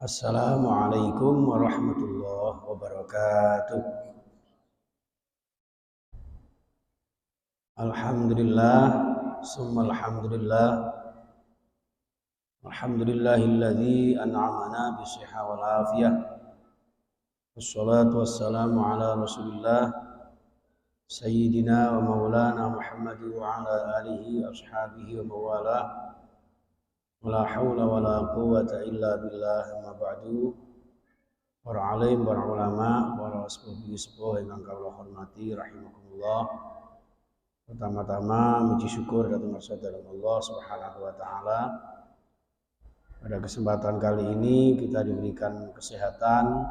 Assalamualaikum warahmatullahi wabarakatuh. Alhamdulillah, summa alhamdulillah. Alhamdulillahilladzi an'amana bisihha wal afiyah. Wassalatu wassalamu ala Rasulillah Sayyidina wa Maulana Muhammad wa ala alihi ashabihi wa mawalah. Wala haula wala quwwata illa billah, ma ba'du. Para alim, para ulama, para sepuh ingkang kula hormati rahimakumullah. Pertama-tama muji syukur datang kepada Allah Subhanahu wa taala. Pada kesempatan kali ini kita diberikan kesehatan,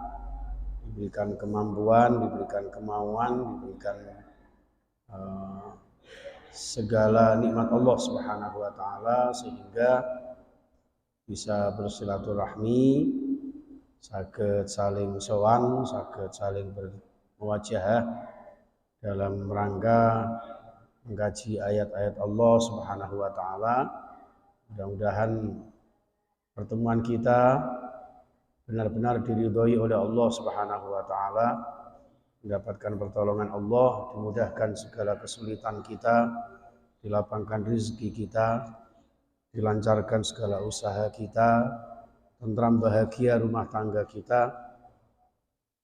diberikan kemampuan, diberikan kemauan, diberikan segala nikmat Allah Subhanahu wa taala sehingga bisa bersilaturahmi, saged saling sowan, saged saling bermuwajahah dalam rangka mengkaji ayat-ayat Allah Subhanahu wa taala. Mudah-mudahan pertemuan kita benar-benar diridhoi oleh Allah Subhanahu wa taala, mendapatkan pertolongan Allah, dimudahkan segala kesulitan kita, dilapangkan rezeki kita, dilancarkan segala usaha kita, tentram bahagia rumah tangga kita,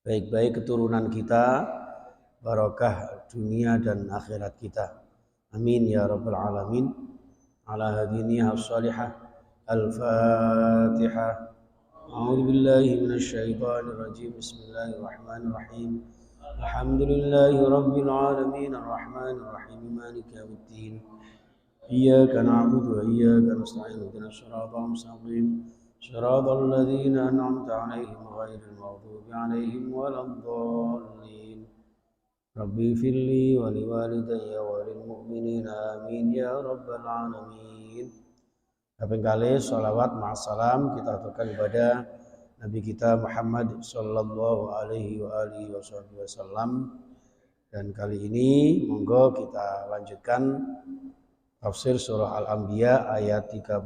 baik-baik keturunan kita, barakah dunia dan akhirat kita. Amin ya rabbal alamin. Ala hadiniha as-salihah. Al-Fatihah. A'udzu billahi minasy syaithanir rajim. Bismillahirrahmanirrahim. Alhamdulillahi rabbil alamin arrahmanir rahim maliki yaumiddin. Iyyaka na'budu wa iyyaka nasta'in ihdinas siratal mustaqim. Shiratal ladzina an'amta 'alaihim ghairil maghdubi 'alaihim waladdallin. Rabbi firli wa liwalidayya wa lil mu'minina amin ya rabbal alamin. Kaping kalih sholawat ma'assalam kita aturkan kepada Nabi kita Muhammad sallallahu alaihi wa alihi wasallam. Dan kali ini monggo kita lanjutkan tafsir surah Al-Anbiya ayat 33.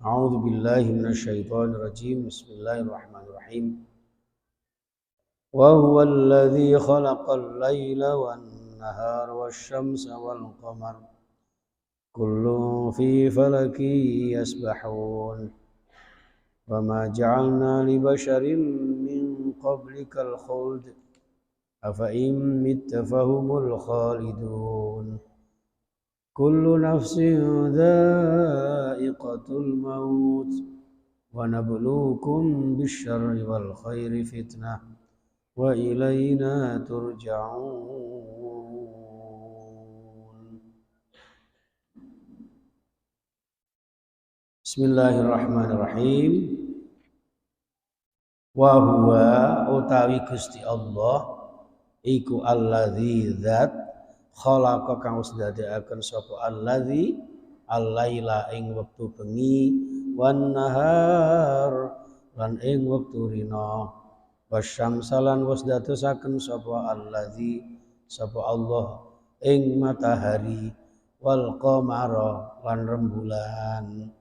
A'udzu billahi minasyaitonir rajim. Bismillahirrahmanirrahim. Wa huwal ladzi khalaqal laila wan nahara wasyamsa wal qamar kullun fi falakin yasbahun. Wa ma ja'alna li basharin min qablikal khuld afa in mitta fahumul khalidun. Kullu nafsin dha'iqatul maut wa nabluukum bisyarri wal khairi fitnah wa ilaina turja'un. Bismillahirrahmanirrahim. Wa huwa utawi Gusti Allah iku alladzi zat khalaqa kang wis ndadekaken sapa alladzi al-laila ing wektu bengi wan nahar lan ing wektu rina wasyamsa lan wis dadosaken sapa alladzi sapa Allah ing matahari wal qamara lan rembulan.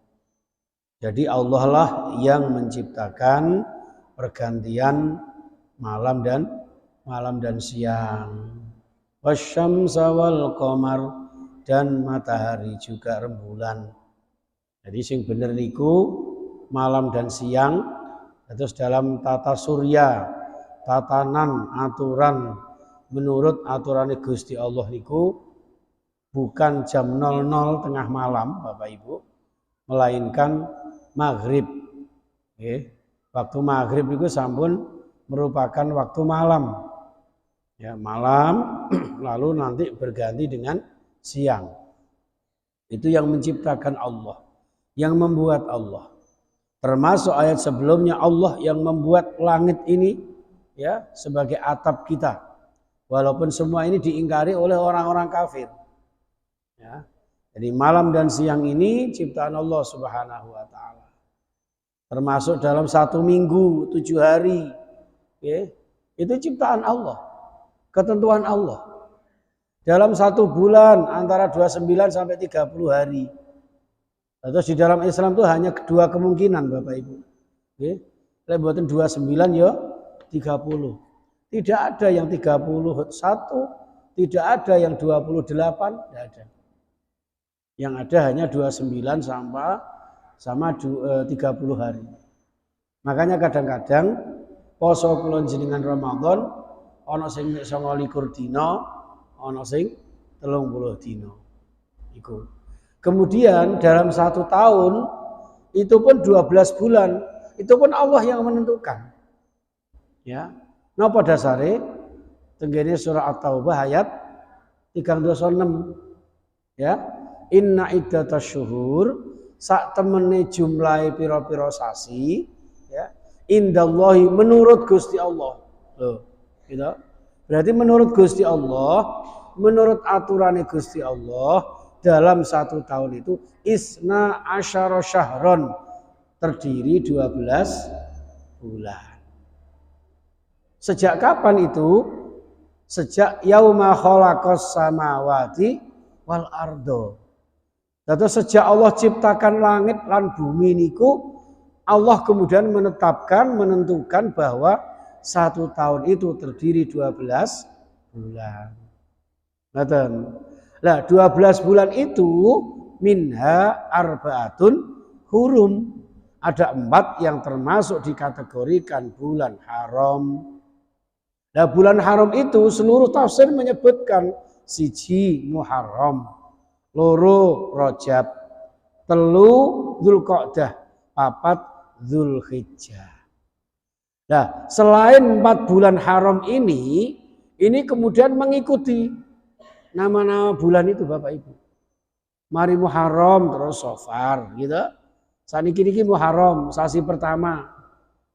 Jadi Allah lah yang menciptakan pergantian malam dan siang. Wasyamsa wal qamar dan matahari juga rembulan. Jadi sing bener niku malam dan siang. Terus dalam tata surya, tatanan aturan menurut aturan Gusti Allah niku bukan jam 00 tengah malam Bapak Ibu, melainkan maghrib. Waktu maghrib itu sampun merupakan waktu malam. Ya, malam lalu nanti berganti dengan siang. Itu yang menciptakan Allah, yang membuat Allah. Termasuk ayat sebelumnya Allah yang membuat langit ini ya sebagai atap kita. Walaupun semua ini diingkari oleh orang-orang kafir. Ya. Jadi malam dan siang ini ciptaan Allah Subhanahu wa taala. Termasuk dalam 1 minggu 7 hari. Ya, itu ciptaan Allah. Ketentuan Allah. Dalam 1 bulan antara 29 sampai 30 hari. Terus di dalam Islam itu hanya 2 kemungkinan Bapak Ibu. Nggih. Lek mboten 29 ya 30. Tidak ada yang 31, tidak ada yang 28, tidak ada. Yang ada hanya 29 sama 30 hari. Makanya kadang-kadang poso kula jenengan Ramadan ana sing 29 dina, ana sing 30 dina. Iku. Kemudian dalam 1 tahun itu pun 12 bulan, itu pun Allah yang menentukan. Ya. Napa dasare? Tenggene surah At-Taubah ayat 36. Ya. Inna iddatasy syuhur sak temene jumlahe pira-pira sasi, ya. Indallahi menurut Gusti Allah. Loh, gitu. Berarti menurut Gusti Allah, menurut aturannya Gusti Allah, dalam 1 tahun itu isna asyara syahron, terdiri 12 bulan. Sejak kapan itu? Sejak yauma khalaqas samawati wal ardo. Dados sejak Allah ciptakan langit lan bumi niku, Allah kemudian menentukan bahwa 1 tahun itu terdiri 12 bulan. Ngoten. Lah 12 bulan itu minha arbaatun hurum. Ada 4 yang termasuk dikategorikan bulan haram. Nah bulan haram itu seluruh tafsir menyebutkan siji Muharram, loro Rajab, telu Dzulqa'dah, papat Dzulhijjah. Nah selain 4 bulan haram ini kemudian mengikuti nama-nama bulan itu Bapak Ibu. Mari Muharram terus Safar gitu. Saniki niki Muharram, sasi pertama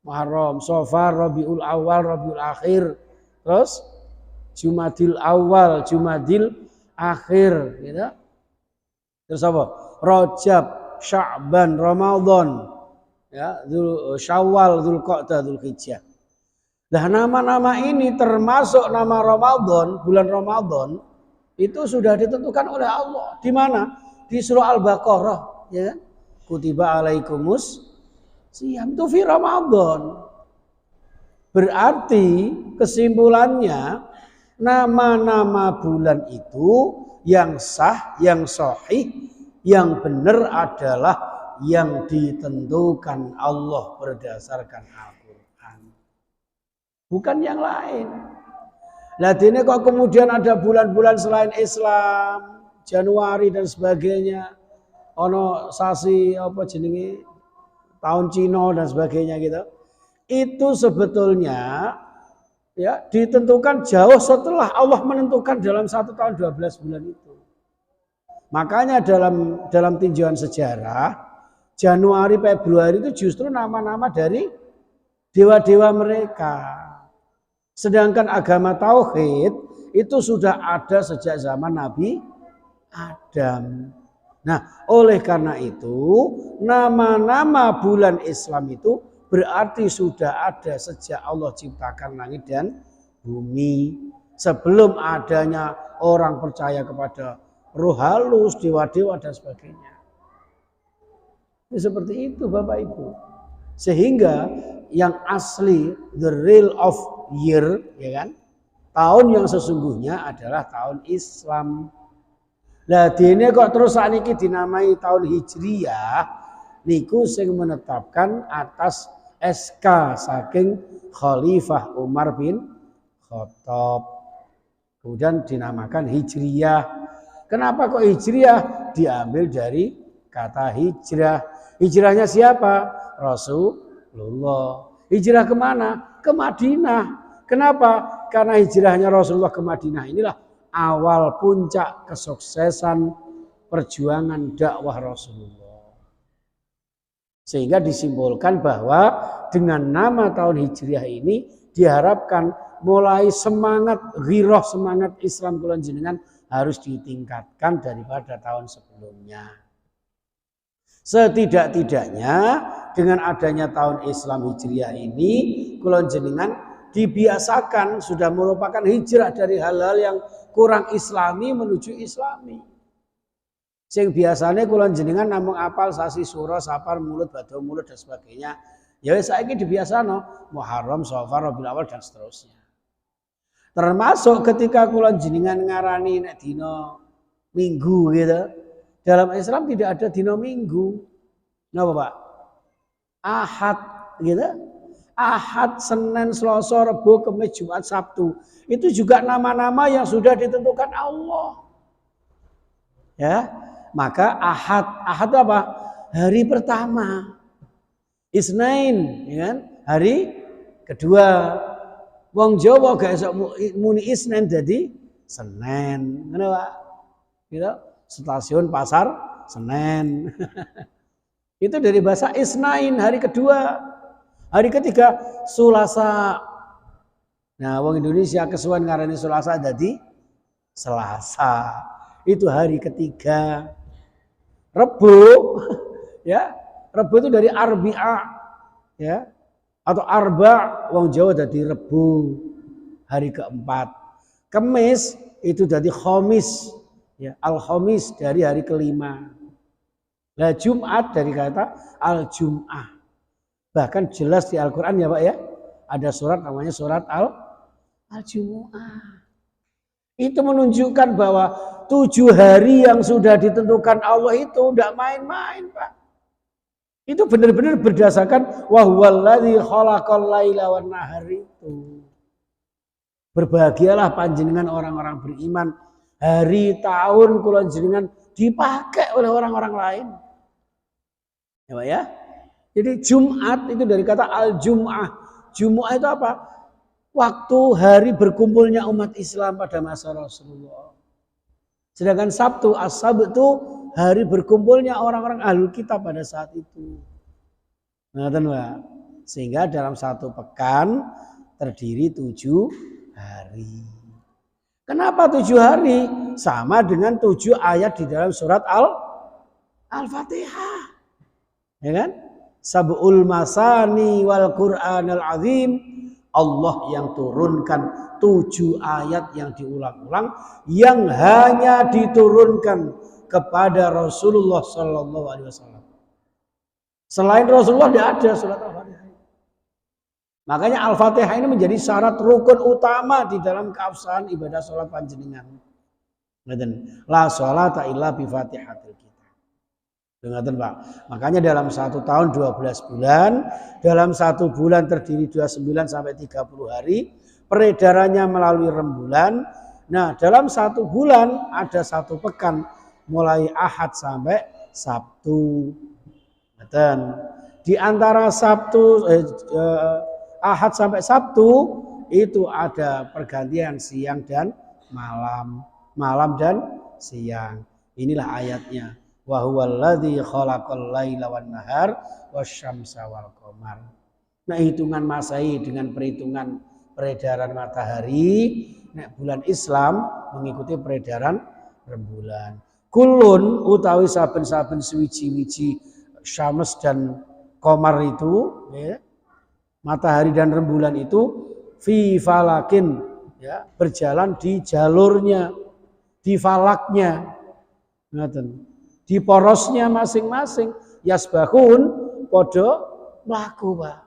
Muharram, Safar, Rabiul Awal, Rabiul Akhir, terus Jumadil Awal, Jumadil Akhir, gitu. Terus apa? Rajab, Sya'ban, Ramadan, ya, Syawal, Dzulqa'dah, Dzulhijjah. Nah, nama-nama ini termasuk nama Ramadan, bulan Ramadan itu sudah ditentukan oleh Allah. Di mana? Di surah Al-Baqarah, ya kan? Kutiba alaikumus siyam itu fi Ramadan. Berarti kesimpulannya nama-nama bulan itu yang sah, yang sahih, yang benar adalah yang ditentukan Allah berdasarkan Al-Quran. Bukan yang lain. Lah dene kok kemudian ada bulan-bulan selain Islam, Januari dan sebagainya. Ono sasi apa jenenge tahun Cina dan sebagainya gitu. Itu sebetulnya ya ditentukan jauh setelah Allah menentukan dalam 1 tahun 12 bulan itu. Makanya dalam tinjauan sejarah Januari Februari itu justru nama-nama dari dewa-dewa mereka. Sedangkan agama tauhid itu sudah ada sejak zaman Nabi Adam. Nah, oleh karena itu nama-nama bulan Islam itu berarti sudah ada sejak Allah ciptakan langit dan bumi. Sebelum adanya orang percaya kepada roh halus, dewa-dewa dan sebagainya. Ini seperti itu Bapak Ibu. Sehingga yang asli, the real of year, ya kan? Tahun yang sesungguhnya adalah tahun Islam. Lah dene kok terus sakniki dinamai tahun Hijriyah niku sing menetapkan atas SK saking Khalifah Umar bin Khattab. Kemudian dinamakan Hijriyah. Kenapa kok Hijriyah? Diambil dari kata hijrah. Hijrahnya siapa? Rasulullah. Hijrah kemana? Ke Madinah. Kenapa? Karena hijrahnya Rasulullah ke Madinah inilah awal puncak kesuksesan perjuangan dakwah Rasulullah. Sehingga disimbolkan bahwa dengan nama tahun Hijriah ini diharapkan mulai semangat ghirah, semangat Islam kula jenengan harus ditingkatkan daripada tahun sebelumnya. Setidak-tidaknya dengan adanya tahun Islam Hijriah ini kula jenengan dibiasakan sudah merupakan hijrah dari hal-hal yang kurang islami menuju islami. Sing biasanya kula jenengan namung apal sasi sura, sapar, mulut, badha mulut dan sebagainya. Ya saiki dibiasano Muharram, Safar, Rabiul Awal dan seterusnya. Termasuk ketika kula jenengan ngarani nek dina Minggu gitu. Dalam Islam tidak ada dina Minggu. Napa, Pak? Ahad gitu. Ahad, Senin, Selasa, Rabu, Kamis, Jumat, Sabtu. Itu juga nama-nama yang sudah ditentukan Allah. Ya. Maka Ahad apa? Hari pertama. Isnain, ya kan? Hari kedua. Wong Jawa gak esok muni Isnin jadi Senin. Ngono, Pak. Gitu. Stasiun pasar Senen. Itu dari bahasa Isnain, hari kedua. Hari ketiga Sulasa. Nah, wong Indonesia kesuwen ngarani Sulasa jadi Selasa. Itu hari ketiga. Rebu, ya. Rebu itu dari Arbi'a, ya. Atau Arba, wong Jawa jadi Rebu, hari keempat. Kemis itu jadi Khamis. Ya, Al-Khamis dari hari kelima. Nah, Jumat dari kata Al-Jum'ah. Bahkan jelas di Al-Quran ya Pak ya. Ada surat namanya surat Al-Jumu'ah. Itu menunjukkan bahwa 7 hari yang sudah ditentukan Allah itu tidak main-main Pak. Itu benar-benar berdasarkan wahwaladzi khalaqal laila wan nahar itu. Berbahagialah panjenengan orang-orang beriman. Hari tahun kula jenengan dipakai oleh orang-orang lain. Ya Pak ya. Jadi Jumat itu dari kata al-jum'ah. Jum'ah itu apa? Waktu hari berkumpulnya umat Islam pada masa Rasulullah. Sedangkan Sabtu, as-sabt itu hari berkumpulnya orang-orang ahlul kitab pada saat itu. Nah, Pak. Sehingga dalam satu pekan terdiri 7 hari. Kenapa 7 hari? Sama dengan 7 ayat di dalam surat Al-Fatihah. Ya kan? Sab'ul masani wal Qur'anal azim. Allah yang turunkan 7 ayat yang diulang-ulang. Yang hanya diturunkan kepada Rasulullah Sallallahu Alaihi Wasallam. Selain Rasulullah tidak ada surat Al-Fatihah. Makanya Al-Fatihah ini menjadi syarat rukun utama di dalam keabsahan ibadah sholat panjenengan. La sholata illa bi Fatihatil kitab. Dengarkan Pak. Makanya dalam 1 tahun 12 bulan, dalam 1 bulan terdiri 29 sampai 30 hari, peredarannya melalui rembulan. Nah, dalam 1 bulan ada 1 pekan, mulai Ahad sampai Sabtu. Dan di antara Ahad sampai Sabtu itu ada pergantian siang dan malam dan siang. Inilah ayatnya. Wa huwallazi khalaqal laila wan nahar wasyamsa wal qamar. Nah, hitungan Masehi dengan perhitungan peredaran matahari, nek bulan Islam mengikuti peredaran rembulan. Kulun utawi saben-saben suwiji-wiji syams dan qamar itu, ya, matahari dan rembulan itu fi falakin, ya, berjalan di jalurnya, di falaknya, di porosnya masing-masing. Yasbahun podo mlaku Pak.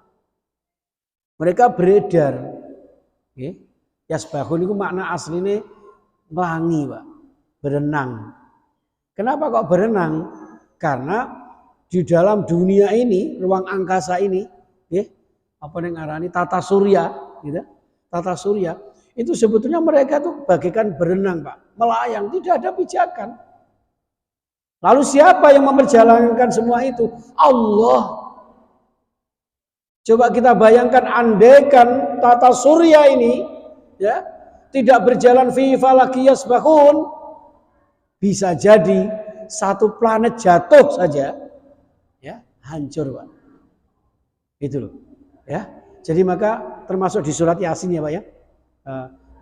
Mereka beredar. Okay. Yasbahun itu makna aslinya melangi Pak, berenang. Kenapa kok berenang? Karena di dalam dunia ini, ruang angkasa ini, apa yang ngarani tata surya, gitu. Tata surya itu sebetulnya mereka tuh bagaikan berenang Pak, melayang, tidak ada pijakan. Lalu siapa yang memperjalankan semua itu? Allah. Coba kita bayangkan, andaikan tata surya ini, ya, tidak berjalan fi falaki yasbahun, bisa jadi satu planet jatuh saja, ya, hancur Pak. Itu loh, ya. Jadi maka termasuk di surat Yasin ya Pak ya.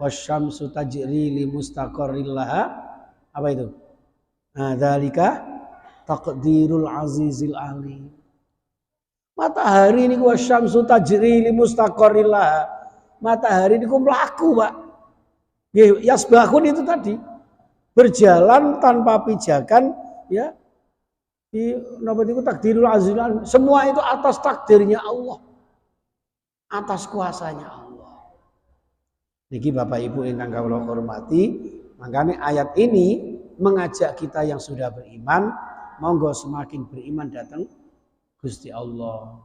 Wasyamsu tajri li mustaqarril laha. Apa itu? Dzalika taqdirul azizil alim. Matahari ini wasyamsu tajri li mustaqarril laha. Matahari ini mlaku Pak. Yasbahun itu tadi berjalan tanpa pijakan, ya. Di napa itu takdirul azizil alim. Semua itu atas takdirnya Allah. atas kuasanya Allah. Niki Bapak Ibu ingkang kawula hormati, makanya ayat ini mengajak kita yang sudah beriman, monggo semakin beriman datang Gusti Allah.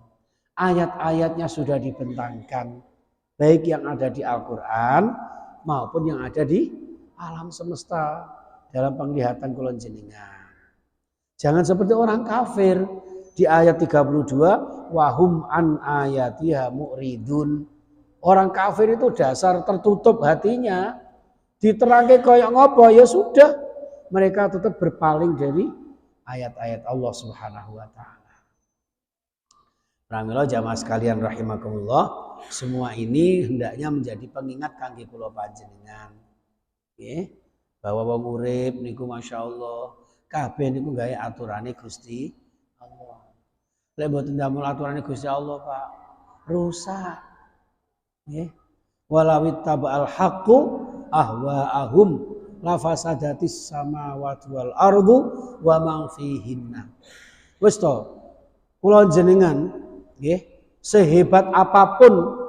Ayat-ayatnya sudah dibentangkan, baik yang ada di Al-Quran maupun yang ada di alam semesta dalam penglihatan kula jenengan. Jangan seperti orang kafir di ayat 32, wahum an ayatiha mu'ridun. Orang kafir itu dasar tertutup hatinya, diterangke koyok ngopo ya sudah, mereka tetap berpaling dari ayat-ayat Allah Subhanahu wa taala. Pramila jamaah sekalian rahimakumullah, semua ini hendaknya menjadi pengingat kangge kula panjenengan. Nggih, bahwa wong urip niku masyaallah kabeh niku gawe aturane Gusti Allah. Lek mboten damel aturane Gusti Allah, Pak, rusak. Nggih. Walawit tabal haqqu ahwa'ahum la fasadatis samawati wal ardu wa man fihinna. Wis to, kula jenengan nggih, sehebat apapun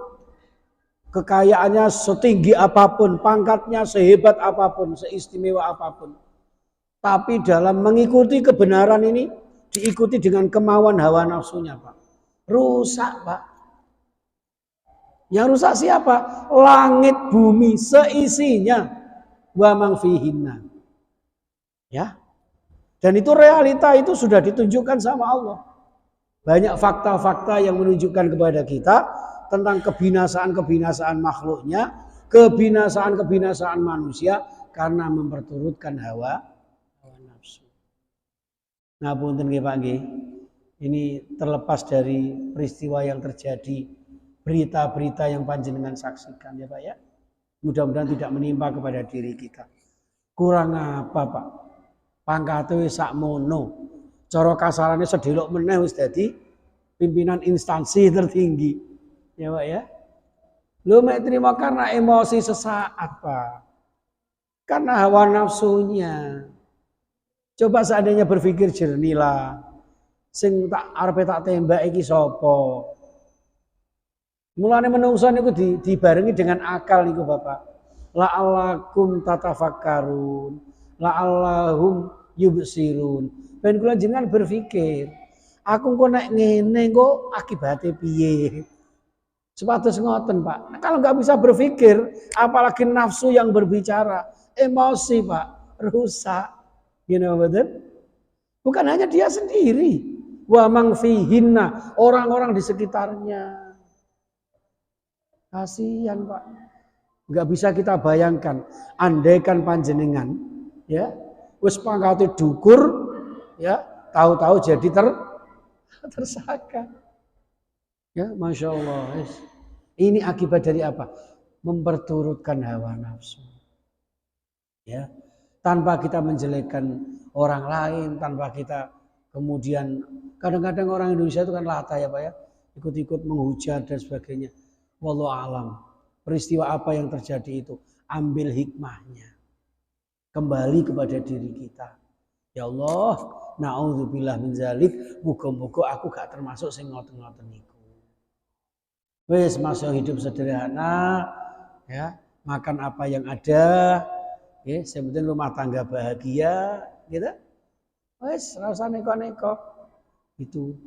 kekayaannya, setinggi apapun, pangkatnya sehebat apapun, seistimewa apapun, tapi dalam mengikuti kebenaran ini diikuti dengan kemauan hawa nafsunya, Pak, rusak, Pak. Yang rusak siapa? Langit bumi seisinya, wa man fihinna. Ya. Dan itu realita, itu sudah ditunjukkan sama Allah. Banyak fakta-fakta yang menunjukkan kepada kita tentang kebinasaan-kebinasaan makhluknya, kebinasaan-kebinasaan manusia karena memperturutkan hawa nafsu. Nah, punten nggih Pak nggih. Ini terlepas dari peristiwa yang terjadi, berita-berita yang panjenengan saksikan ya Pak ya. Mudah-mudahan tidak menimpa kepada diri kita. Kurang apa Pak? Pangkate wis sakmono. Cara kasarane sedelok meneh wis dadi pimpinan instansi tertinggi. Ya Pak ya. Lu mek terima karena emosi sesaat Pak. Karena hawa nafsunya. Coba seandainya berpikir jernih lah. Sing tak arepe tak tembak iki sapa? Mulane menungso niku dibarengi dengan akal niku Bapak. La'allakum tatafakkarun, la'allahum yubsirun. Ben kula jenengan berpikir, aku kok nek ngene kok akibate piye? Sepatus ngoten Pak. Nah, kalau nggak bisa berpikir, apalagi nafsu yang berbicara, emosi Pak, rusak. You know betul? Bukan hanya dia sendiri, wa man fihinna, orang-orang di sekitarnya. Kasihan Pak, nggak bisa kita bayangkan. Andaikan panjenengan, ya, wis pangkate dukur, ya, tahu-tahu jadi tersangka. Ya, masya Allah. Ini akibat dari apa? Memperturutkan hawa nafsu. Ya, tanpa kita menjelekkan orang lain, tanpa kita kemudian kadang-kadang orang Indonesia itu kan latah ya Pak ya, ikut-ikut menghujat dan sebagainya. Wallahu alam. Peristiwa apa yang terjadi itu, ambil hikmahnya. Kembali kepada diri kita. Ya Allah, naudzubillah min zalik, muga-muga aku gak termasuk sing ngoten-ngoten niku. Wis masuk hidup sederhana, ya, makan apa yang ada, ya, sebenarnya rumah tangga bahagia, gitu. Wis ora usah neko-neko. Itu.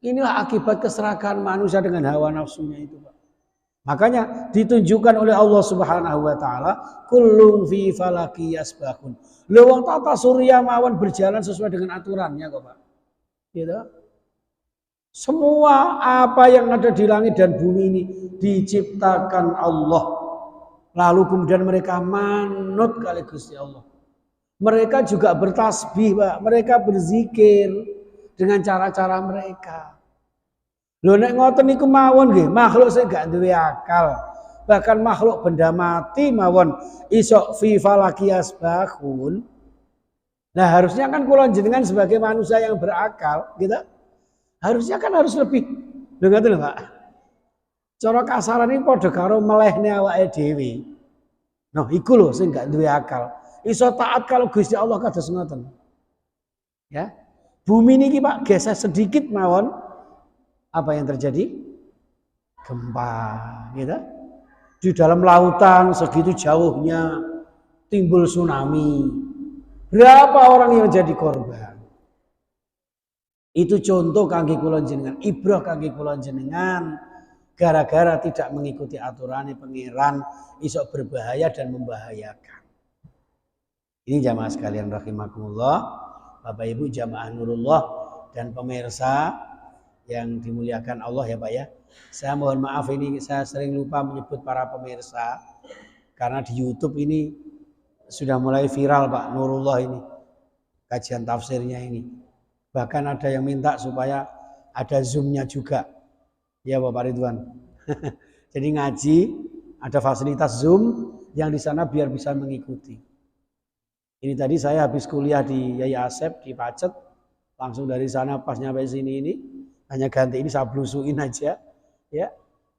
Inilah akibat keserakahan manusia dengan hawa nafsunya itu, Pak. Makanya ditunjukkan oleh Allah Subhanahu wa taala, kullun fi falaki yasbahun. Lho wong tata surya mawon berjalan sesuai dengan aturannya kok, Pak. Gitu. Semua apa yang ada di langit dan bumi ini diciptakan Allah. Lalu kemudian mereka manut kali Gusti Allah. Mereka juga bertasbih, Pak. Mereka berzikir dengan cara-cara mereka. Lho nek ngoten niku mawon nggih, makhluk sing gak duwe akal, bahkan makhluk benda mati mawon iso fi falaki yasbahun. Nah, harusnya kan kula jenengan sebagai manusia yang berakal, gitu. Harusnya kan harus lebih. Lho ngoten lho, Pak. Cara kasaran iki padha karo melehne awake dhewe. Nah, iku lho sing gak duwe akal. Iso taat kalau Gusti Allah kados ngoten. Ya. Bumi niki Pak geser sedikit mawon. Apa yang terjadi? gempa, gitu. Di dalam lautan segitu jauhnya timbul tsunami. Berapa orang yang jadi korban? Itu contoh kangge kula jenengan, ibrah kangge kula jenengan. Gara-gara tidak mengikuti aturan pangeran iso berbahaya dan membahayakan. Ini jamaah sekalian rahimakumullah, Bapak Ibu jamaah Nurullah dan pemirsa yang dimuliakan Allah ya Pak ya. Saya mohon maaf ini saya sering lupa menyebut para pemirsa karena di YouTube ini sudah mulai viral Pak Nurullah ini kajian tafsirnya ini. Bahkan ada yang minta supaya ada Zoom-nya juga. Ya Bapak Ridwan. Jadi ngaji ada fasilitas Zoom yang di sana biar bisa mengikuti. Ini tadi saya habis kuliah di Yai Asep di Pacet, langsung dari sana pas nyampe sini ini hanya ganti ini saya blusuin aja. Ya,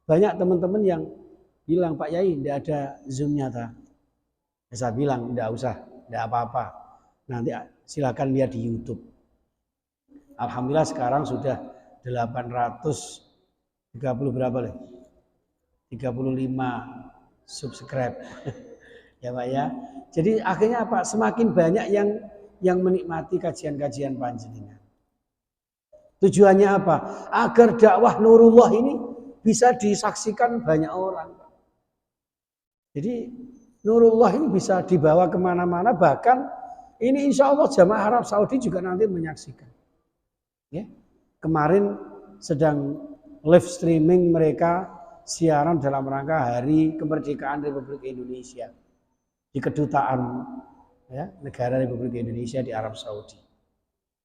banyak teman-teman yang bilang Pak Yai tidak ada Zoom-nya ta. Ya, saya bilang tidak usah, tidak apa-apa. Nanti silakan lihat di YouTube. Alhamdulillah sekarang sudah 830 berapa leh? 35 subscribe. Ya Pak ya. Jadi akhirnya apa? Semakin banyak yang menikmati kajian-kajian panjenengan. Tujuannya apa? Agar dakwah Nurullah ini bisa disaksikan banyak orang. Jadi Nurullah ini bisa dibawa kemana-mana, bahkan ini insya Allah jamaah Arab Saudi juga nanti menyaksikan. Ya. Kemarin sedang live streaming mereka siaran dalam rangka Hari Kemerdekaan Republik Indonesia di kedutaan ya, negara Republik Indonesia di Arab Saudi.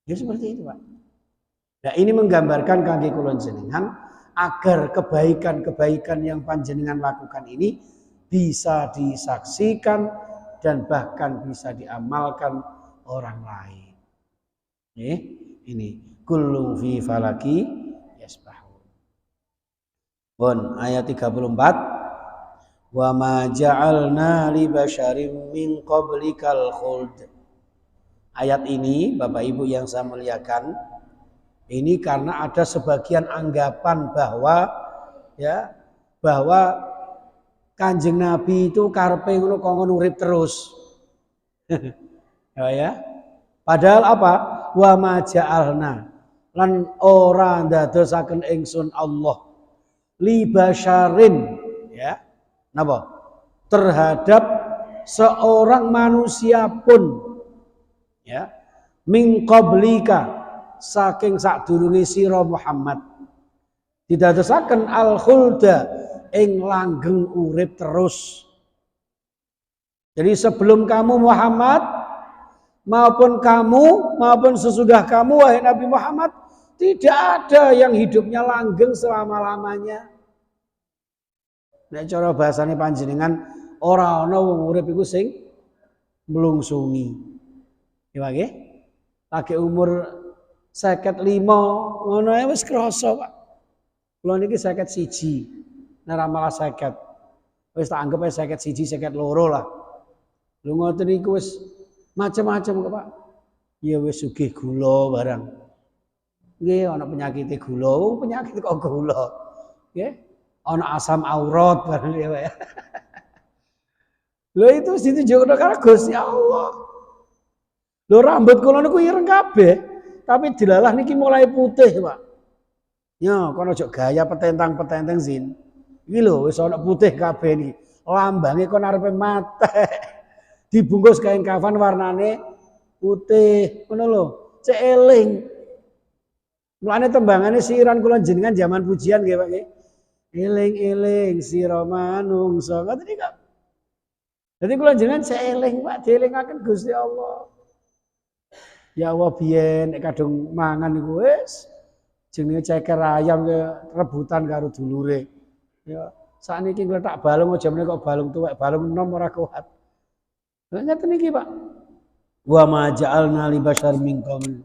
Ya seperti itu Pak. Nah ini menggambarkan kangge kula jenengan agar kebaikan-kebaikan yang panjenengan lakukan ini bisa disaksikan dan bahkan bisa diamalkan orang lain. Ini kullu fi falaki yasbahun. Bon, ayat 34. Wa ma ja'alna li basyarin min qablikal khuld. Ayat ini Bapak Ibu yang saya muliakan, ini karena ada sebagian anggapan bahwa Kanjeng Nabi itu karepe ngono kongkon urip terus. Ya. Padahal apa? Wa ma ja'alna lan ora ndadosaken ingsun Allah li basyarin ya. Napa? Terhadap seorang manusia pun ya min qablika saking sadurunge sira Muhammad didadosaken al khulda ing langgeng urip terus. Jadi sebelum kamu Muhammad maupun sesudah kamu wahai Nabi Muhammad tidak ada yang hidupnya langgeng selama-lamanya. Nek cara bahasane panjenengan ora ana wong urip iku sing mlungsungi. Ya nggih? Lagi umur 55 ngono ae wis krasa, Pak. Kula niki 51. Nek malah 50. Wis tak anggap ae 51, 52 lah. Lho ngoten niku wis macam-macam kok, Pak. Ya wis sugih gula barang. Nggih ana penyakit gula, penyakit kok gula. Nggih. Ana asam aurat barang ya, Pak. Lho itu ditunjukno karo Gusti Allah. Lho rambut kula niku ireng kabeh, tapi dilalah niki mulai putih, Pak. Ya, kono aja gaya petentang-petenteng zin. Iki lho wis ana putih kabeh niki. Lambange kon arepe mate. Dibungkus kain kafan warnane putih, ngono lho. Cek eling. Mulane tembangane siran kula jenengan zaman pujian nggih, Pak nggih. Eling-eling sira manungsa. Ngoten iki kok. Dadi kula jenengan cek eling, Pak, dielingaken Gusti Allah. Ya Allah biyen nek kadung mangan iku wis jenenge ceker ayam ke rebutan karo dulure. Ya sakniki ngletak balung aja meneh kok balung tuwek, balung enom ora kuat. Lah ngeten iki, Pak. Wa ma ja'alna li basyar min qaum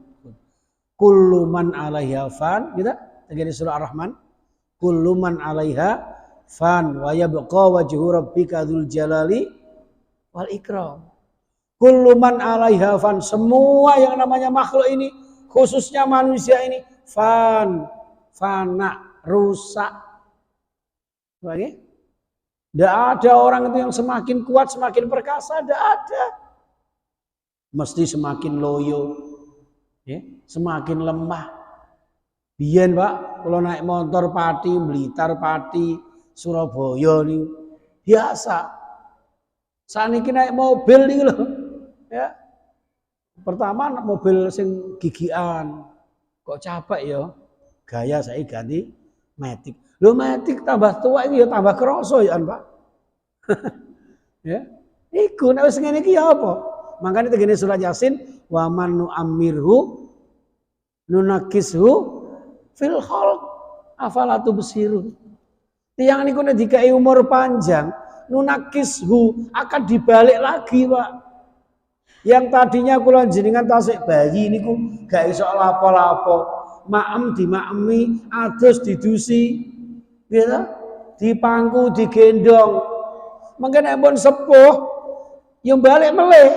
kullu man 'alaiha fan, gitu. Tegene surah Ar-Rahman. Kullu man 'alaiha fan wa yabqa wajhu rabbika dzul jalali wal ikram. Kullu man 'alaiha fan, semua yang namanya makhluk ini, khususnya manusia ini, fana, rusak. Tidak ada orang itu yang semakin kuat, semakin perkasa, tidak ada. Mesti semakin loyo, ya, semakin lemah. Biyen Pak, kalau naik motor Pati, Blitar Pati, Surabaya nih biasa. Saniki naik mobil nih loh, ya. Pertama mobil sing gigian, kok capek ya. Gaya saya ganti Matic. Lo Matic tambah tua ini ya tambah kroso ya Pak. Ya. Iku nek wis ngene iki ya apa? Makanya tegene surat Yasin wa man nu'ammirhu nunakishu fil khalq afala tubsirun. Tiyang niku nek dikai umur panjang, nunakishu akan dibalik lagi, Pak. Yang tadinya kula jenengan tasik bayi niku gak iso lapo-lapo. Maem dimaemi, adus didusi. Gitu. Dipangku, digendong. Mungkin nek pun sepuh yang balik meleh.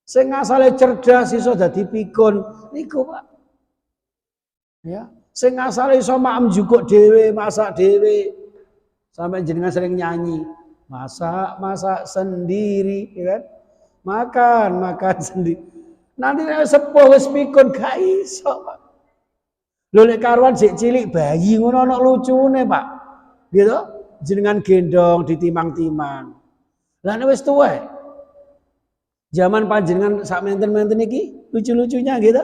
Sing asale cerdas iso dadi pikun niku, Pak. Ya, sing asale iso maem jukuk dhewe, masak dhewe. Sampai jenengan sering nyanyi, masak sendiri, ya kan? Makan sendiri. Nanti nek sepuh wis pikun gak iso, Pak. Lho nek karuan sik cilik bayi ngono ana lucune, Pak. Gitu? Jenengan gendong ditimang-timang. Lah nek wis tuwa. Zaman panjenengan sak menten-menten iki lucu-lucunya gitu.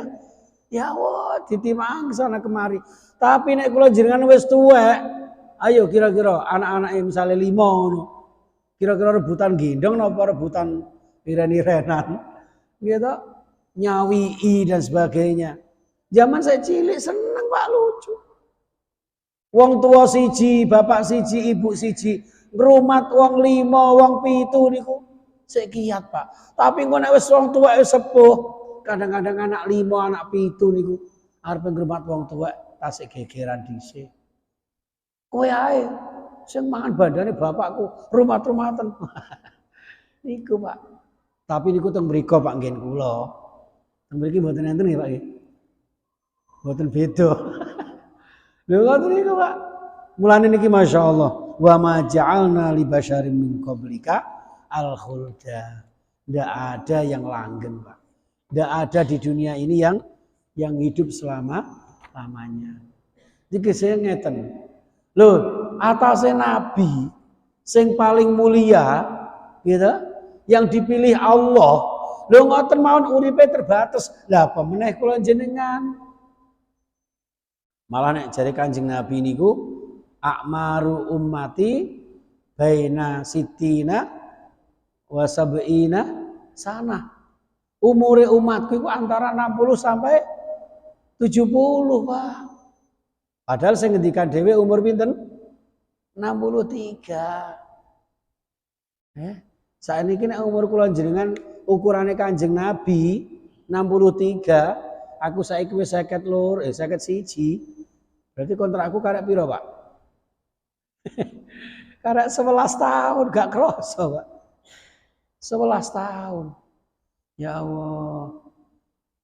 Ya Allah, ditimang sana kemari. Tapi nek kula jenengan wis tuwa, ayo kira-kira anak-anak misalnya 5 ngono. Kira-kira rebutan gendong napa rebutan iren-irenan. Gitu. Nyawii dan sebagainya. Zaman saya cilik seneng Pak, lucu. Wong tua siji, bapak siji, ibu siji, ngrumat wong 5, wong 7 niku sik kiat Pak. Tapi engko nek wis wong tua wis sepuh, kadang-kadang anak 5, anak 7 niku arep ngrumat wong tua tasik gegeran dhisik. Kowe ae sing mangan bandane bapakku, rumat-rumatan. Niku Pak. Tapi niku teng mriku Pak ngen kula. Teng mriki mboten enten nggih Pak nggih. Mboten beda. Lha ngoten niku Pak. Mulane niki masyaallah, wa ma ja'alna li basyarin min qablika al khulda. Ndak ada yang langgeng, Pak. Ndak ada di dunia ini yang hidup selama-lamanya. Iki saya ngeten. Lho, atase nabi sing paling mulia gitu, yang dipilih Allah. Lho ngoten mawon uripe terbatas. Lah apa meneh kula jenengan? Malah nek jare Kanjeng Nabi niku akmaru ummati baina sitina wa sab'ina sana. Umure umatku iku antara 60 sampai 70, Pak. Padahal sing ngendikan dhewe umur pinten? 63. Saiki nek umur kula jenengan ukurane Kanjeng Nabi 63, aku saiki wis 51, 51. Berarti kontrakku karek piro, Pak? Karek 11 tahun gak kroso, Pak. 11 tahun. Ya Allah.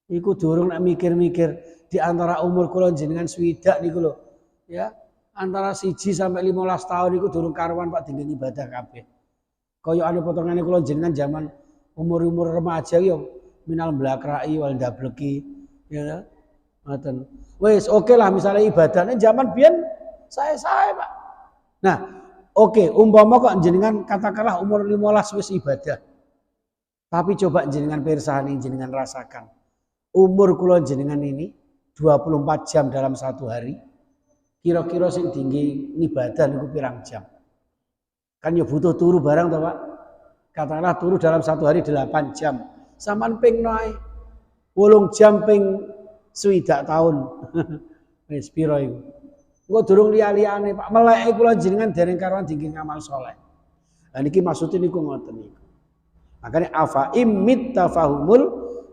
Iku durung nek mikir-mikir di antara umur kula jenengan swidak niku lho. Ya, antara 1 sampai 15 tahun iku durung karuan Pak dinggo ibadah kabeh. Kaya ana potongane kula jenengan zaman umur-umur remaja yo minal blakrai wal dableki ya ngoten. Wis oke lah misalnya ibadahnya zaman biyen saya Pak. Nah, oke, umpama kok jenengan katakanlah umur 15 wis ibadah. Tapi coba jenengan pirsani, jenengan rasakan. Umur kula jenengan ini 24 jam dalam satu hari. Kira-kira sing tinggi ibadah niku pirang jam? Kan ya butuh turu barang toh, Pak. Katakanlah turu dalam satu hari 8 jam. Saman ping noe 8 jam ping swidak tahun. Wis pira iku? Engko durung liya-liyane, Pak. Meleke kula jenengan dereng karuan dinggo ngamal saleh. Lah niki maksudnya niku ngoten niku. Makanya afa immit tafahumul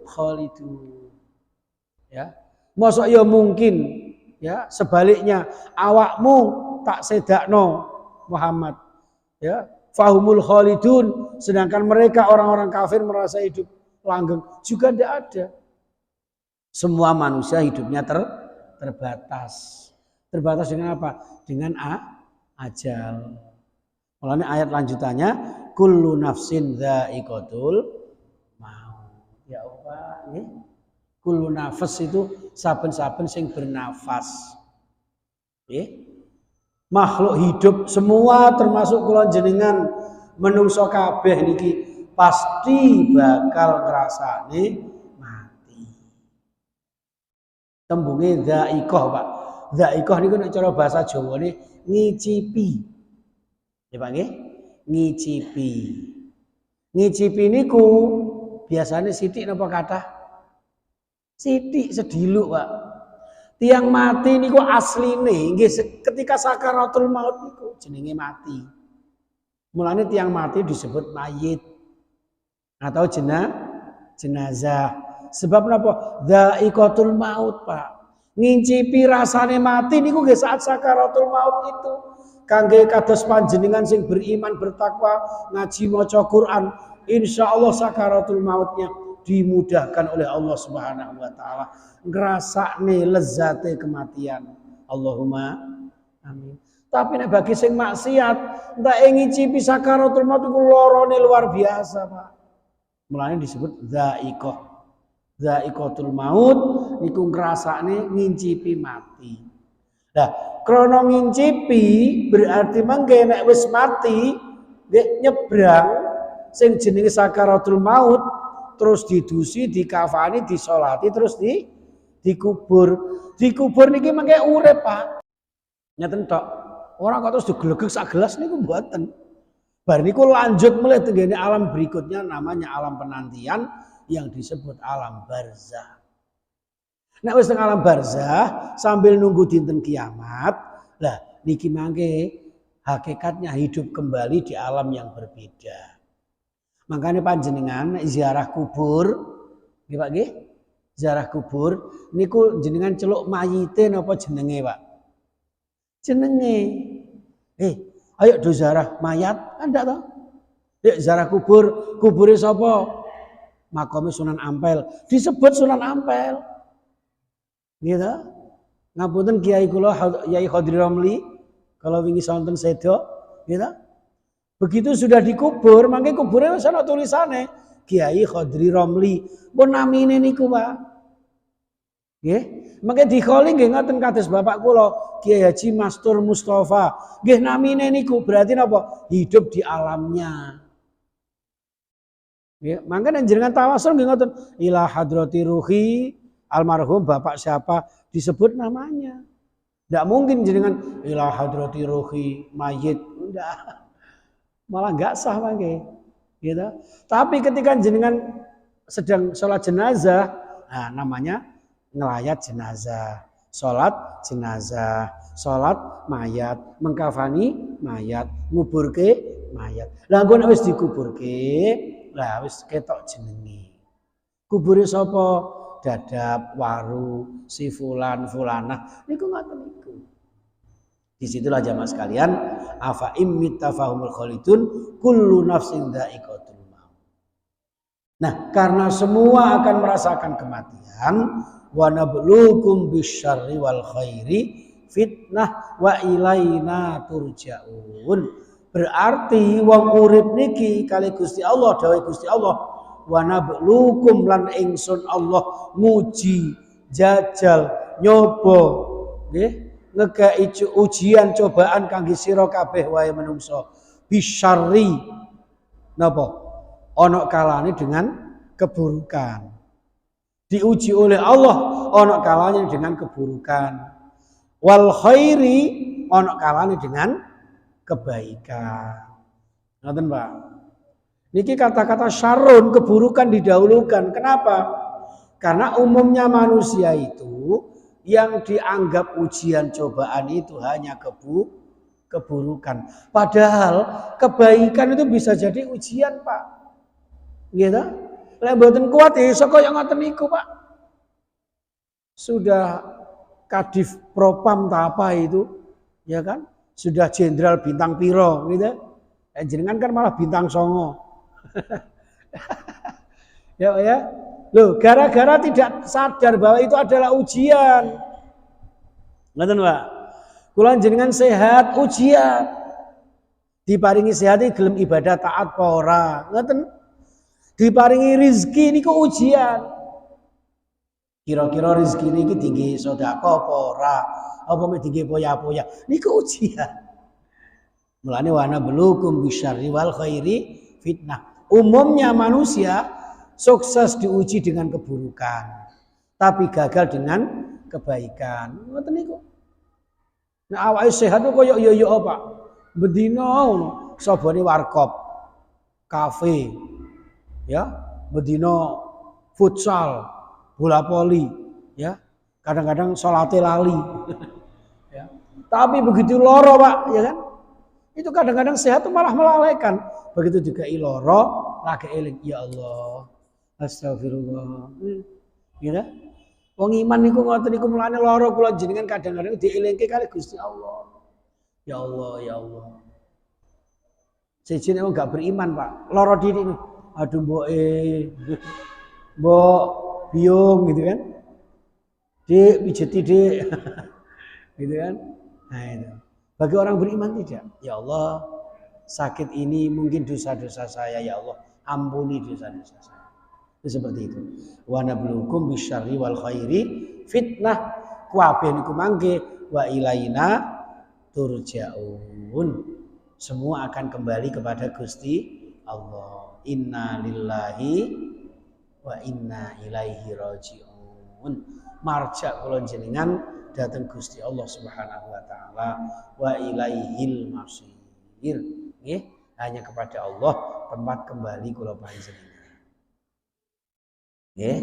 khalidu. Ya. Mosok ya mungkin ya sebaliknya awakmu tak sedakno Muhammad. Ya, fahumul khalidun, sedangkan mereka orang-orang kafir merasa hidup langgeng, juga tidak ada. Semua manusia hidupnya terbatas. Terbatas dengan apa? Dengan ajal. Mulane ayat lanjutannya kullu nafsin dha'iqatul maut. Ya Allah, nggih. Kullu nafas itu saben-saben sing bernafas. Nggih. Makhluk hidup semua termasuk kula jenengan menungso kabeh niki pasti bakal ngrasane mati. Tembunge dha'iqah, Pak. Dha'iqah niku nek cara bahasa Jawane ngicipi. Ya Pak nggih? Ngicipi. Ngicipi niku biasanya sithik napa kathah? Sithik sediluk, Pak. Tiang mati niku asline nggih ketika sakaratul maut niku jenenge mati. Mulane tiang mati disebut mayit atau jenazah. Sebab napa? Dha'iqatul maut, Pak. Ngincipi rasane mati niku nggih saat sakaratul maut itu. Kangge kados panjenengan sing beriman bertakwa ngaji maca Quran, insyaallah sakaratul mautnya dimudahkan oleh Allah Subhanahu wa taala. Ngrasakne lezate kematian. Allahumma amin. Tapi nek bagi sing maksiat, ndak ngicipi sakaratul maut iku lorone luar biasa, Pak. Mulane disebut dha'iqah. Dha'iqatul maut niku ngrasakne ngincipi mati. Nah, krana ngincipi berarti mangke nek wis mati nggih nyebrang sing jenenge sakaratul maut terus didusi, dikafani, disolati terus dikubur. Dikubur niki mangke urip, Pak. Ngeten tok. Ora kok terus diglegek sak gelas niku mboten. Bar niku lanjut mulih tenggene alam berikutnya namanya alam penantian yang disebut alam barzah. Nek wis teng alam barzah sambil nunggu dinten kiamat, lah niki mangke hakikatnya hidup kembali di alam yang berbeda. Makanya panjenengan ziarah kubur, nggih Pak nggih? Ziarah kubur niku jenengan celuk mayite napa jenenge, Pak? Jenenge. Ayo do ziarah mayat, kan ndak to? Yuk ziarah kubur, kubure sapa? Makome Sunan Ampel, disebut Sunan Ampel. Gitu. Ngapunten Kiai kula Yai Khodri Romli kalau wingi sonten sedo, gitu. Begitu sudah dikubur, mangke kubure wis ana tulisane Kiai Khodri Romli. Pun namine niku, Pak. Nggih. Mangke dikholi nggih ngoten kados bapak kula Kiai Haji Mastur Mustafa. Nggih namine niku berarti napa? Hidup di alamnya. Nggih, mangke nek jenengan tawasul nggih ngoten ila hadrati ruhi almarhum bapak siapa disebut namanya. Tidak mungkin jenengan ila hadrati ruhi mayit. Enggak. Malah enggak sah mangke. Gitu. Tapi ketika jenengan sedang sholat jenazah, nah namanya ngelayat jenazah. Sholat jenazah, sholat mayat, mengkafani mayat, nguburke mayat. Lah engko nek wis dikuburke, lah wis ketok jenenge. Kubure sapa? Dadap, waru, si fulan, fulanah. Niku ngoten niku. Disitulah jamaah sekalian, afa immit tafahumul khalidun kullu nafsin dha'iqatul maut. Nah, karena semua akan merasakan kematian, wa nabluukum bisyarri wal khairi fitnah wa ilaina turja'un. Berarti wong urip niki kali Gusti Allah, dawuh Gusti Allah, wa nabluukum lan ingsun Allah nguji, jajal, nyoba, nggih, ngekei ujian cobaan kangge sira kabeh wae menungso. Bisyarri napa? Ana kalane dengan keburukan. Diuji oleh Allah ana kalane dengan keburukan. Wal khairi ana kalane dengan kebaikan. Ngoten, Pak. Niki kata-kata syarrun, keburukan didahulukan. Kenapa? Karena umumnya manusia itu yang dianggap ujian cobaan itu hanya keburukan. Padahal kebaikan itu bisa jadi ujian, Pak. Gitu? Lek mboten kuat ya iso kaya ngoten niku, Pak. Sudah Kadif Propam ta apa itu, ya kan? Sudah jenderal bintang piro gitu. Jenengan kan malah bintang songo. ya. Loh, gara-gara tidak sadar bahwa itu adalah ujian. Ngoten, Pak. Kula jenengan sehat ujian. Diparingi sehat iki gelem ibadah taat apa ora? Ngoten. Diparingi rezeki niku ujian. Kira-kira rezeki niki tinggi sedekah apa ora? Apa mek tinggi poya-poya? Niku ujian. Mulane wana belukum bisyarri wal khairi fitnah. Umumnya manusia sukses diuji dengan keburukan, tapi gagal dengan kebaikan. Ngoten niku. Nah awake sehat kok koyo yo apa? Bedino ngono, sabane warkop, kafe, ya, bedino futsal, bola voli, ya. Kadang-kadang salate lali. Ya. Tapi begitu loro, Pak, ya kan? Itu kadang-kadang sehat itu malah melalaikan. Begitu juga iloro, lagi eling, ya Allah, astagfirullah. Gitu. Wong iman niku ngoten niku mulane loro kula jenengan kadang-kadang dielingke kali Gusti Allah. Ya Allah, ya Allah. Sejene wong gak beriman, Pak. Loro diri ini. Aduh mboke. Mbok biung gitu kan. Dik pijeti Dik. Gitu kan. Nah itu. Bagi orang beriman tidak. Ya Allah, sakit ini mungkin dosa-dosa saya ya Allah. Ampuni dosa-dosa saya. Itu seperti itu. Wa nabluukum bisyarri wal khairi fitnah. Kabeh niku mangke wa ilaina turja'un. Semua akan kembali kepada Gusti Allah. Inna lillahi wa inna ilaihi raji'un. Marja kula jenengan datang Gusti Allah Subhanahu wa taala wa ilaihil masir. Nggih, hanya kepada Allah tempat kembali kula panjenengan. Nggih.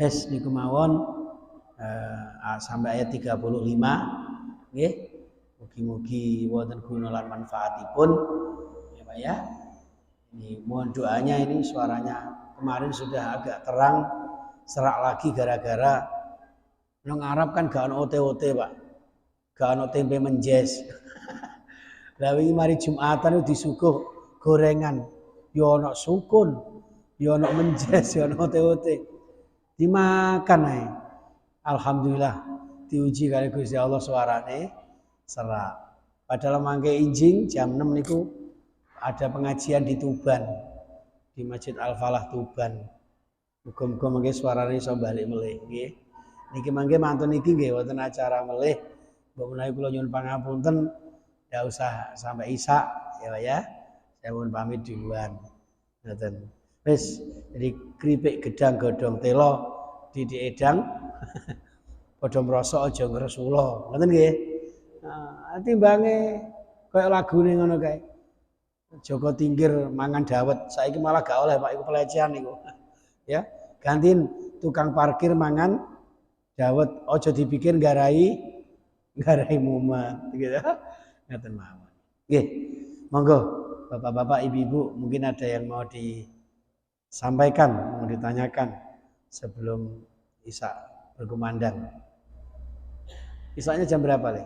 Wis niku mawon sampai ayat 35 nggih. Mugi-mugi wonten guna lan manfaatipun ya Pak ya. Ini mohon doanya, ini suaranya kemarin sudah agak terang, serak lagi gara-gara nang Arab kan gak ono ote-ote Pak. Gak ono tempe menjes. Lah wingi mari Jumatan disuguh gorengan. Ya ono sukun, ya ono menjes, ya ono ote-ote. Dimakan ae. Alhamdulillah diuji kali Gusti Allah suarane serak. Padahal mangke injing jam 6 niku ada pengajian di Tuban, di Masjid Al-Falah Tuban. Muga-muga mangke suarane iso balik melih nggih. Niki mangke mantun niki nggih wonten acara melih. Mbok menawi kula nyuwun pangapunten, ndak usah sampai isak ya Pak ya. Saya mohon pamit duluan. Ngoten. Wis, jadi kripik gedang godhong telo didik edang. Padha mrosok aja ngresula. Ngoten nggih. Nah, timbange koyo lagune ngono kae. Joko Tinggir mangan dawet, saiki malah gak oleh Pak, iku pelecehan niku. Ya, gantiin tukang parkir mangan dawet, aja dipikir garai mumet gitu. Ngoten mawon. Nggih. Monggo Bapak-bapak, Ibu-ibu, mungkin ada yang mau disampaikan, mau ditanyakan sebelum Isya berkumandang. Isyanya jam berapa, Le?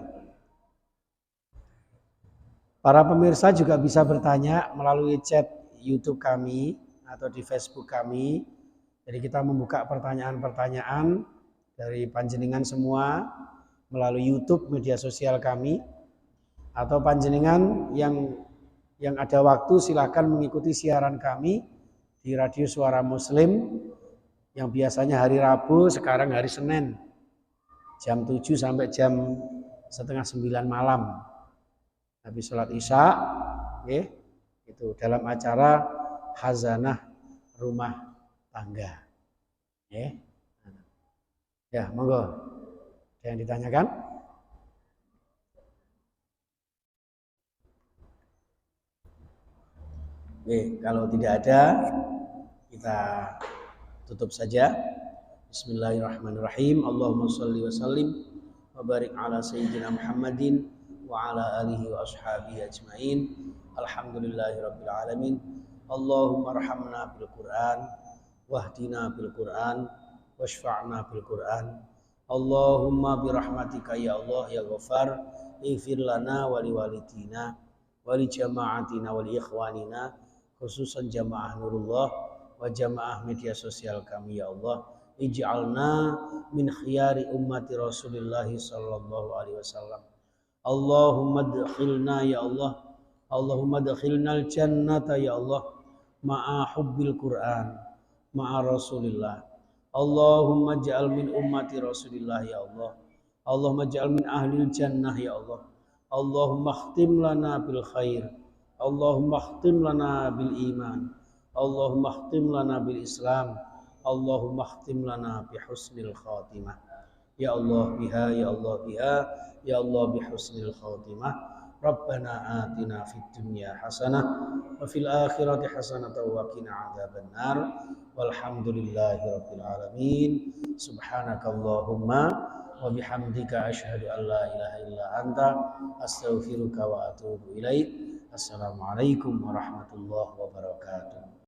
Para pemirsa juga bisa bertanya melalui chat YouTube kami atau di Facebook kami. Jadi kita membuka pertanyaan-pertanyaan dari panjenengan semua melalui YouTube media sosial kami, atau panjenengan yang ada waktu silakan mengikuti siaran kami di Radio Suara Muslim yang biasanya hari Rabu, sekarang hari Senin jam 7 sampai jam setengah 9 malam. Habis sholat Isya, itu dalam acara Khazanah Rumah Tangga. Ya, monggo. Ada yang ditanyakan? Kalau tidak ada, kita tutup saja. Bismillahirrahmanirrahim. Allahumma sholli wa sallim wa barik ala sayyidina Muhammadin wa ala alihi wa ashabihi ajmain. Alhamdulillahi rabbil alamin. Allahumma arhamna bil Qur'an wahdina bil Qur'an washfa'na bil Qur'an. Allahumma bi rahmatika ya Allah ya Ghaffar, ighfir lana wa li walidina wa li jama'atina wa li ikhwanina, khususan jamaah Nurullah wa jamaah media sosial kami ya Allah. Ij'alna min khiyari ummati Rasulillah sallallahu alaihi wasallam. Allahumma adkhilna ya Allah, Allahumma adkhilnal jannata ya Allah, ma'a hubbil Qur'an, ma'a Rasulillah. Allahumma ja'al min ummati Rasulillah ya Allah. Allahumma ja'al min ahlil jannah ya Allah. Allahumma khtim lana bil khair. Allahumma khtim lana bil iman. Allahumma khtim lana bil Islam. Allahumma khtim lana bi husnil khatimah. Ya Allah biha, ya Allah biha, ya Allah bi husnil khatimah. Rabbana atina fid dunya hasanah wa fil akhirati hasanah wa qina adzabannar. Walhamdulillahi rabbil alamin. Subhanakallahumma wa bihamdika asyhadu an la ilaha illa anta astaghfiruka wa atubu ilaik. Assalamualaikum warahmatullahi wabarakatuh.